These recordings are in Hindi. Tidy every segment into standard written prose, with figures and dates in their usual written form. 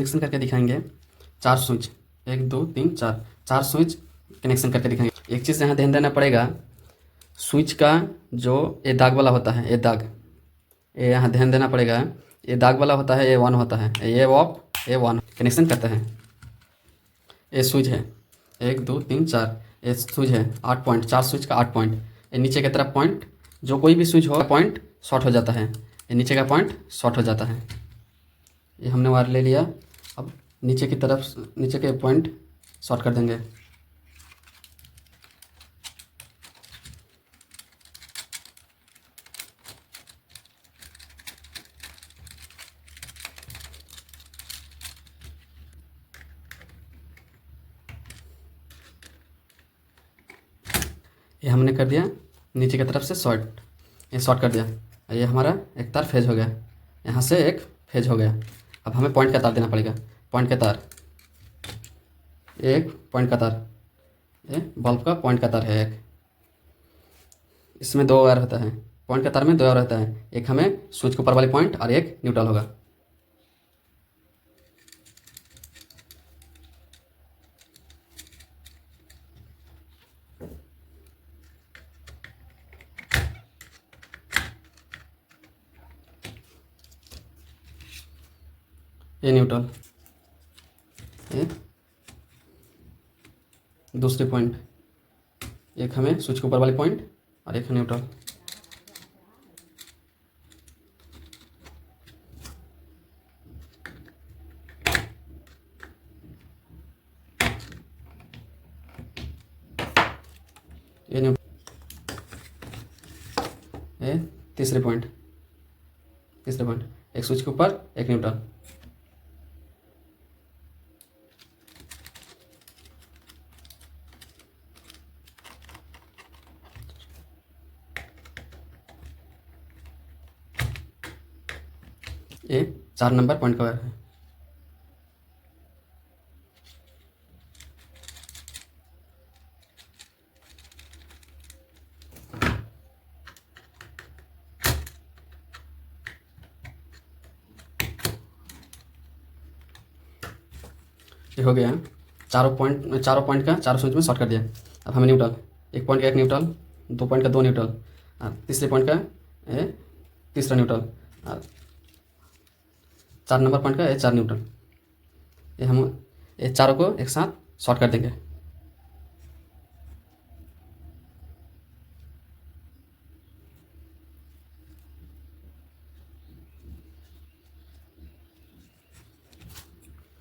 कनेक्शन करके दिखाएंगे। 4 स्विच, 1 2 3 4, 4 स्विच कनेक्शन करके दिखाएंगे। एक चीज़ यहाँ ध्यान देना पड़ेगा, स्विच का जो ये दाग वाला होता है, ये दाग, ये यहाँ ध्यान देना पड़ेगा। ये दाग वाला होता है, ये 1 होता है, ये ऑफ, ये 1 कनेक्शन करते हैं। ये स्विच है 1 2 3 4, ये स्विच है 8 पॉइंट, 4 स्विच का 8 पॉइंट। ये नीचे की तरफ पॉइंट, जो कोई भी स्विच हो पॉइंट शॉर्ट हो जाता है, ये नीचे का पॉइंट शॉर्ट हो जाता है। ये हमने वायर ले लिया, अब नीचे की तरफ नीचे के पॉइंट शॉर्ट कर देंगे। ये हमने कर दिया नीचे की तरफ से शॉर्ट, ये शॉर्ट कर दिया। ये हमारा एक तार फेज हो गया, यहाँ से एक फेज हो गया। अब हमें पॉइंट का तार देना पड़ेगा, पॉइंट का तार, एक पॉइंट का तार, ये बल्ब का पॉइंट का तार है एक। इसमें 2 वायर होता है, पॉइंट का तार में 2 वायर रहता है, एक हमें स्विच के ऊपर वाली पॉइंट और एक न्यूट्रल होगा। ये न्यूट्रल, ये दूसरी पॉइंट, एक हमें स्विच के ऊपर वाली पॉइंट और एक न्यूट्रल। ये ये तीसरी पॉइंट, एक स्विच के ऊपर एक न्यूट्रल। ये 4 नंबर पॉइंट का वायर है। ये हो गया, चारों पॉइंट का चारों स्विच में शॉर्ट कर दिया। अब हमें न्यूट्रल, एक पॉइंट का एक न्यूट्रल, 2 पॉइंट का 2 न्यूट्रल, और तीसरे पॉइंट का ये तीसरा न्यूट्रल, और 4 नंबर पॉइंट का ये 4 न्यूट्रल। ये हम ये चारों को एक साथ शॉर्ट कर देंगे।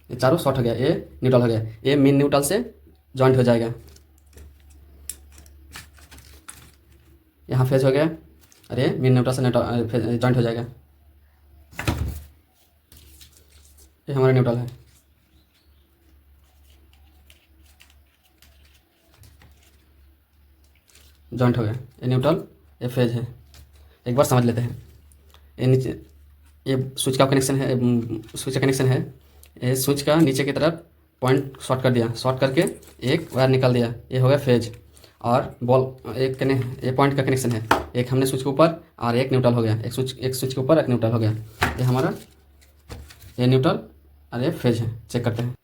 ये चारों शॉर्ट हो गया, ये न्यूट्रल हो गया, ये मेन न्यूट्रल से जॉइंट हो जाएगा। यहाँ फेज हो गया, अरे मेन न्यूट्रल से जॉइंट हो जाएगा। ये हमारा न्यूट्रल है, जॉइंट हो गया। ये न्यूट्रल, ये फेज है। एक बार समझ लेते हैं। ये नीचे ये स्विच का कनेक्शन है, स्विच का कनेक्शन है। ये स्विच का नीचे की तरफ पॉइंट शॉर्ट कर दिया, शॉर्ट करके एक वायर निकाल दिया, ये हो गया फेज। और बॉल ये पॉइंट का कनेक्शन है, एक हमने स्विच के ऊपर और एक न्यूट्रल हो गया, एक स्विच के ऊपर एक न्यूट्रल हो गया। ये हमारा ये न्यूट्रल और ये फेज है। चेक करते हैं।